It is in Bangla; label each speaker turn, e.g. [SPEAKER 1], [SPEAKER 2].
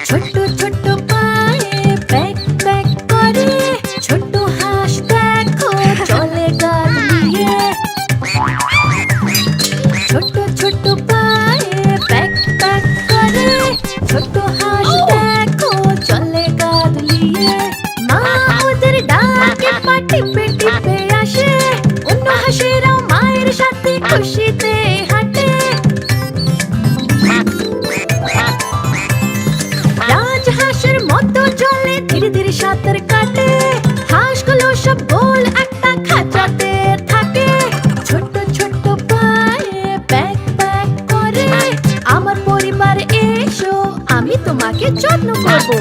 [SPEAKER 1] ছোট্ট ছোট্ট পায়ে প্যাক প্যাক করে, ছোট্ট হাঁস দেখো চলে গাল দিয়ে। ছোট্ট ছোট্ট পায়ে প্যাক প্যাক করে, ছোট্ট হাঁস দেখো চলে গাল দিয়ে। মা ওদের ডাকে পা টিপে টিপে আসে, অন্য হাঁসেরাও মায়ের সাথে খুশিতে হাঁটে। রাজহাঁসের মতো চলে ধীরে ধীরে সাঁতার কাটে, হাঁসগুলো সব গোল একটা খাঁচাতে থাকে। ছোট্ট ছোট্ট পায়ে প্যাক প্যাক করে, আমার পরিবার এসো, আমি তোমাকে যত্ন করবো।